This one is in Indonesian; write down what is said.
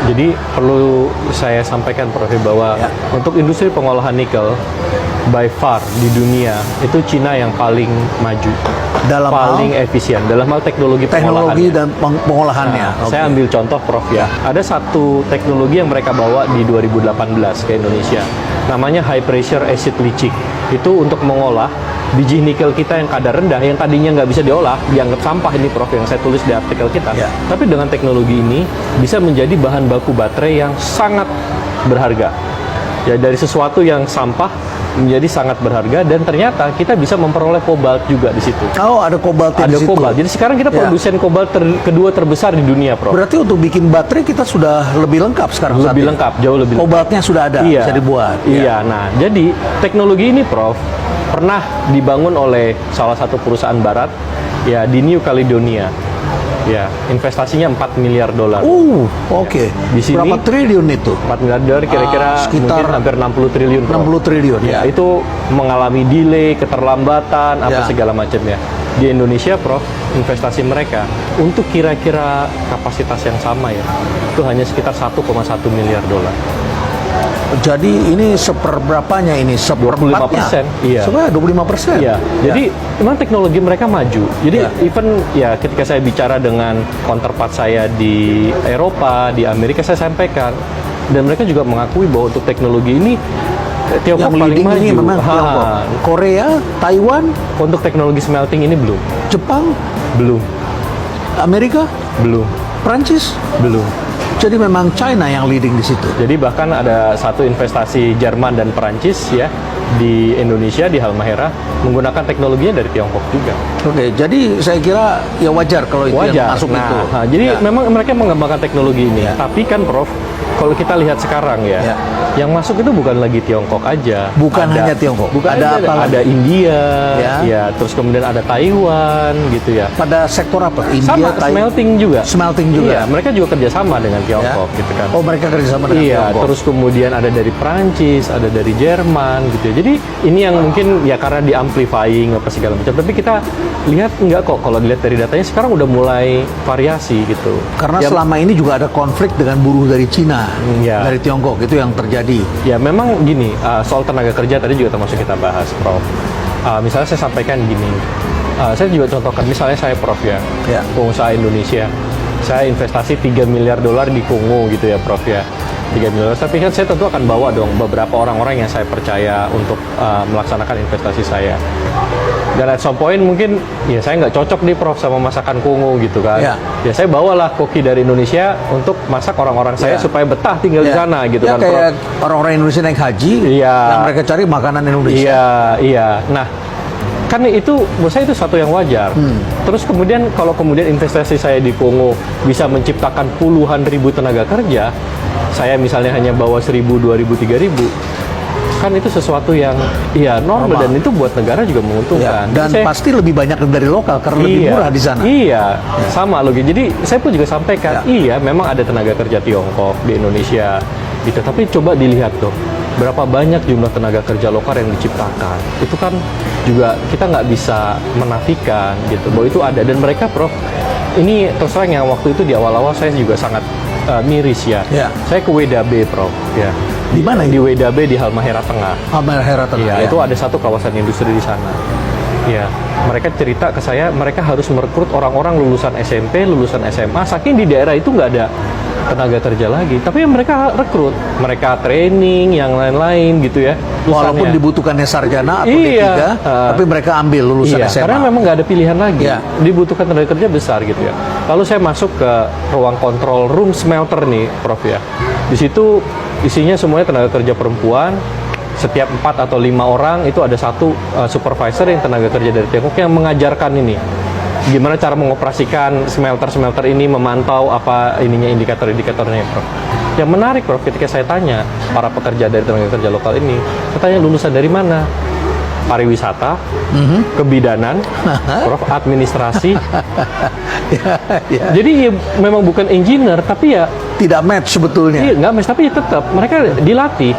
Jadi perlu saya sampaikan Prof bahwa untuk industri pengolahan nikel by far di dunia itu Cina yang paling maju, dalam paling efisien dalam hal teknologi dan pengolahannya. Nah, saya ambil contoh Prof ya. Ada satu teknologi yang mereka bawa di 2018 ke Indonesia. Namanya high pressure acid leaching. Itu untuk mengolah biji nikel kita yang kadar rendah, yang tadinya nggak bisa diolah, dianggap sampah ini Prof, yang saya tulis di artikel kita. Tapi dengan teknologi ini bisa menjadi bahan baku baterai yang sangat berharga. Ya, dari sesuatu yang sampah menjadi sangat berharga, dan ternyata kita bisa memperoleh kobalt juga di situ. Oh, ada kobalt di situ. Kobalt. Jadi sekarang kita produsen kobalt kedua terbesar di dunia, Prof. Berarti untuk bikin baterai kita sudah lebih lengkap sekarang. Lebih lengkap, jauh lebih lengkap. Kobaltnya sudah ada, bisa dibuat. Iya. Nah, jadi teknologi ini, Prof, pernah dibangun oleh salah satu perusahaan barat, ya, di New Caledonia. Ya, investasinya 4 miliar dolar. Oke. Di sini berapa triliun itu? 4 miliar dolar kira-kira sekitar mungkin hampir 60 triliun. 60 triliun. Ya, itu mengalami delay, keterlambatan, apa segala macamnya. Di Indonesia, Prof, investasi mereka untuk kira-kira kapasitas yang sama ya, itu hanya sekitar 1,1 miliar dolar. Jadi ini seperberapanya ini? 25%. Iya. Sebenarnya 25%. Iya. Jadi memang teknologi mereka maju. Jadi even ya ketika saya bicara dengan counterpart saya di Eropa, di Amerika, saya sampaikan, dan mereka juga mengakui bahwa untuk teknologi ini Tiongkok yang paling maju. Ini memang Tiongkok. Korea, Taiwan, untuk teknologi smelting ini belum. Jepang, Belum. Amerika, Belum. Prancis, Belum. Jadi memang China yang leading di situ. Jadi bahkan ada satu investasi Jerman dan Perancis ya di Indonesia, di Halmahera, menggunakan teknologinya dari Tiongkok juga. Oke, jadi saya kira ya wajar kalau itu yang masuk itu. Nah, jadi memang mereka mengembangkan teknologi ini. Tapi kan Prof, kalau kita lihat sekarang yang masuk itu bukan lagi Tiongkok aja. Bukan hanya Tiongkok. Ada India, ya, terus kemudian ada Taiwan gitu ya. Pada sektor apa? India, sama smelting juga. Smelting juga. Iya, mereka juga kerjasama dengan Tiongkok gitu kan. Oh, mereka kerjasama dengan Tiongkok. Terus kemudian ada dari Prancis, ada dari Jerman gitu ya. Jadi ini yang mungkin ya karena di amplifying apa segala macam. Tapi kita lihat enggak kok, kalau dilihat dari datanya sekarang udah mulai variasi gitu. Karena selama ini juga ada konflik dengan buruh dari Cina, dari Tiongkok, itu yang terjadi. Ya memang gini, soal tenaga kerja tadi juga termasuk kita bahas, Prof. Misalnya saya sampaikan gini, saya juga contohkan, misalnya saya Prof ya, pengusaha Indonesia, saya investasi 3 miliar dolar di Kongo gitu ya Prof ya, 3 miliar. Tapi kan saya tentu akan bawa dong beberapa orang-orang yang saya percaya untuk melaksanakan investasi saya. Dan at some point mungkin ya saya nggak cocok nih Prof sama masakan Kongo gitu kan. Ya saya bawalah koki dari Indonesia untuk masak orang-orang saya supaya betah tinggal di sana gitu kan. Kayak orang-orang Indonesia naik haji, yang mereka cari makanan Indonesia. Iya. Nah, kan itu menurut saya itu satu yang wajar. Terus kemudian kalau kemudian investasi saya di Kongo bisa menciptakan puluhan ribu tenaga kerja, saya misalnya hanya bawa 1.000, 2.000, 3.000, kan itu sesuatu yang normal, dan itu buat negara juga menguntungkan. Dan pasti lebih banyak dari lokal karena lebih murah di sana. Sama loh. Jadi saya pun juga sampaikan, memang ada tenaga kerja Tiongkok di Indonesia gitu, tapi coba dilihat tuh berapa banyak jumlah tenaga kerja lokal yang diciptakan. Itu kan juga kita nggak bisa menafikan gitu bahwa itu ada, dan mereka Prof, ini terus terang yang waktu itu di awal-awal saya juga sangat miris ya. Saya ke WDB Prof ya. Di mana? Di WDB di Halmahera Tengah. Halmahera Tengah. Itu ada satu kawasan industri di sana. Ya, mereka cerita ke saya, mereka harus merekrut orang-orang lulusan SMP, lulusan SMA, saking di daerah itu nggak ada tenaga kerja lagi. Tapi mereka rekrut, mereka training, yang lain-lain gitu ya. Walaupun dibutuhkannya sarjana atau D3, tapi mereka ambil lulusan SMA. Karena memang nggak ada pilihan lagi. Dibutuhkan tenaga kerja besar gitu ya. Lalu saya masuk ke ruang kontrol room smelter nih, Prof ya. Di situ isinya semuanya tenaga kerja perempuan. Setiap 4 atau 5 orang itu ada satu supervisor yang tenaga kerja dari Tiongkok yang mengajarkan ini gimana cara mengoperasikan smelter ini, memantau apa indikator-indikatornya, Prof. Yang menarik, Prof, ketika saya tanya para pekerja dari tenaga kerja lokal ini, saya tanya lulusan dari mana? Pariwisata, kebidanan, Prof, administrasi. Jadi ya, memang bukan engineer, tapi ya tidak match sebetulnya. Nggak match, tapi tetap mereka dilatih.